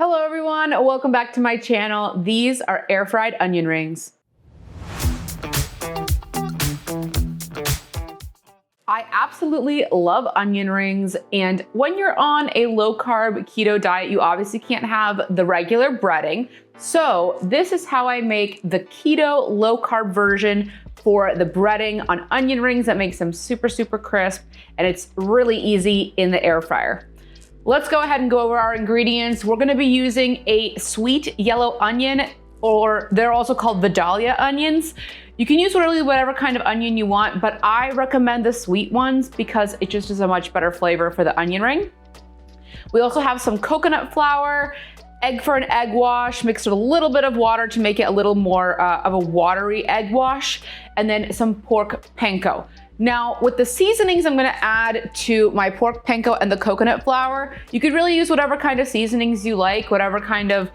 Hello everyone, welcome back to my channel. These are air fried onion rings. I absolutely love onion rings, and when you're on a low carb keto diet, you obviously can't have the regular breading. So this is how I make the keto low carb version for the breading on onion rings that makes them super crisp, and it's really easy in the air fryer. Let's go ahead and go over our ingredients. We're gonna be using a sweet yellow onion, or they're also called Vidalia onions. You can use really whatever kind of onion you want, but I recommend the sweet ones because it just is a much better flavor for the onion ring. We also have some coconut flour, egg for an egg wash, mixed with a little bit of water to make it a little more of a watery egg wash, and then some pork panko. Now, with the seasonings I'm gonna add to my pork panko and the coconut flour, you could really use whatever kind of seasonings you like, whatever kind of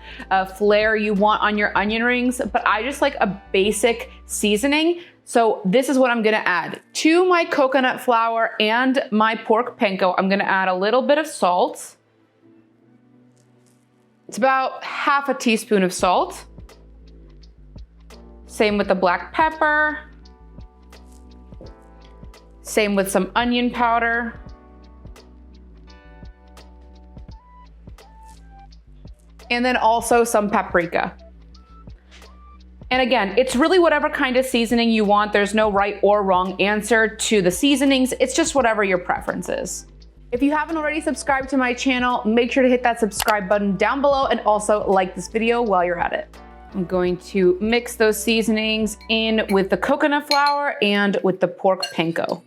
flair you want on your onion rings, but I just like a basic seasoning. So this is what I'm gonna add. To my coconut flour and my pork panko, I'm gonna add a little bit of salt. It's about half a teaspoon of salt. Same with the black pepper. Same with some onion powder. And then also some paprika. And again, it's really whatever kind of seasoning you want. There's no right or wrong answer to the seasonings. It's just whatever your preference is. If you haven't already subscribed to my channel, make sure to hit that subscribe button down below and also like this video while you're at it. I'm going to mix those seasonings in with the coconut flour and with the pork panko.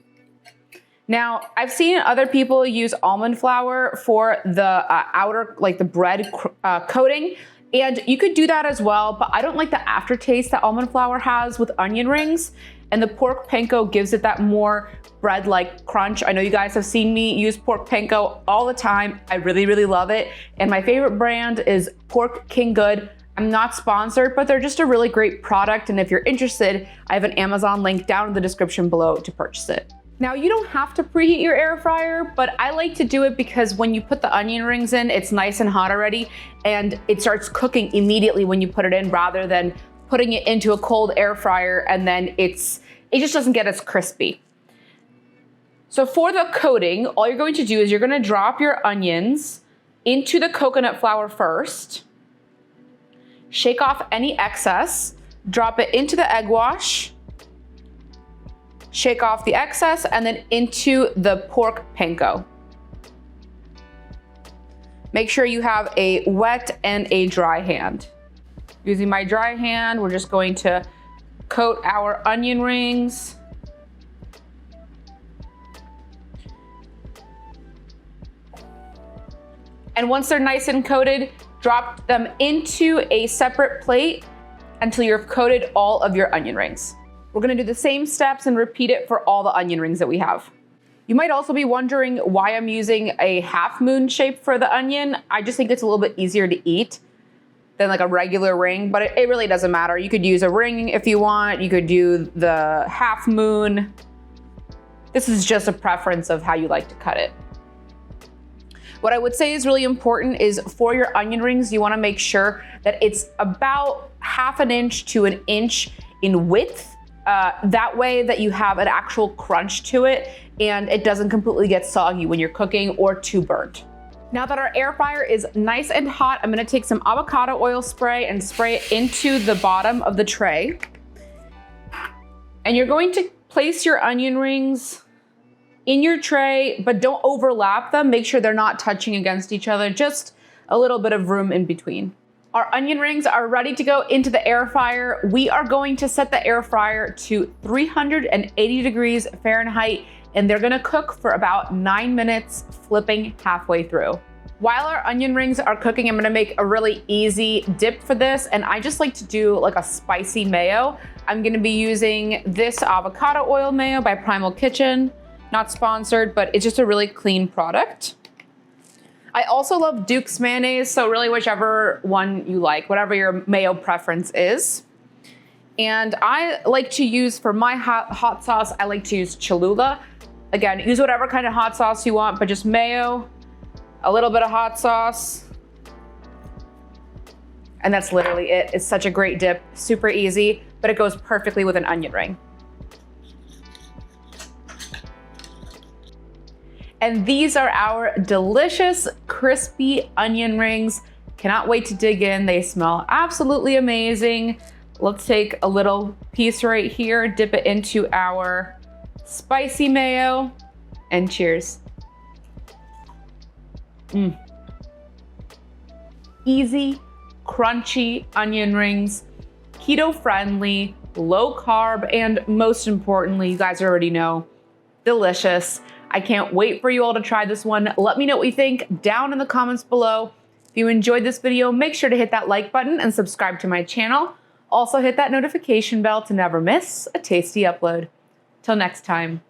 Now, I've seen other people use almond flour for the outer, like the bread coating, and you could do that as well, but I don't like the aftertaste that almond flour has with onion rings, and the pork panko gives it that more bread-like crunch. I know you guys have seen me use pork panko all the time. I really love it, and my favorite brand is Pork King Good. I'm not sponsored, but they're just a really great product, and if you're interested, I have an Amazon link down in the description below to purchase it. Now, you don't have to preheat your air fryer, but I like to do it because when you put the onion rings in, it's nice and hot already, and it starts cooking immediately when you put it in rather than putting it into a cold air fryer and then it just doesn't get as crispy. So for the coating, all you're going to do is you're gonna drop your onions into the coconut flour first, shake off any excess, drop it into the egg wash, shake off the excess, and then into the pork panko. Make sure you have a wet and a dry hand. Using my dry hand, we're just going to coat our onion rings. And once they're nice and coated, drop them into a separate plate until you've coated all of your onion rings. We're gonna do the same steps and repeat it for all the onion rings that we have. You might also be wondering why I'm using a half moon shape for the onion. I just think it's a little bit easier to eat than like a regular ring, but it really doesn't matter. You could use a ring if you want. You could do the half moon. This is just a preference of how you like to cut it. What I would say is really important is for your onion rings, you wanna make sure that it's about half an inch to an inch in width. That way that you have an actual crunch to it and it doesn't completely get soggy when you're cooking or too burnt. Now that our air fryer is nice and hot, I'm gonna take some avocado oil spray and spray it into the bottom of the tray. And you're going to place your onion rings in your tray, but don't overlap them. Make sure they're not touching against each other, just a little bit of room in between. Our onion rings are ready to go into the air fryer. We are going to set the air fryer to 380 degrees Fahrenheit, and they're gonna cook for about 9 minutes, flipping halfway through. While our onion rings are cooking, I'm gonna make a really easy dip for this, and I just like to do like a spicy mayo. I'm gonna be using this avocado oil mayo by Primal Kitchen. Not sponsored, but it's just a really clean product. I also love Duke's mayonnaise, so really whichever one you like, whatever your mayo preference is. And I like to use, for my hot sauce, I like to use Cholula. Again, use whatever kind of hot sauce you want, but just mayo, a little bit of hot sauce, And that's literally it. It's such a great dip, super easy, but it goes perfectly with an onion ring. And these are our delicious, crispy onion rings. Cannot wait to dig in. They smell absolutely amazing. Let's take a little piece right here, dip it into our spicy mayo, and cheers. Easy, crunchy onion rings, keto friendly, low carb, and most importantly, you guys already know, delicious. I can't wait for you all to try this one. Let me know what you think down in the comments below. If you enjoyed this video, make sure to hit that like button and subscribe to my channel. Also hit that notification bell to never miss a tasty upload. Till next time.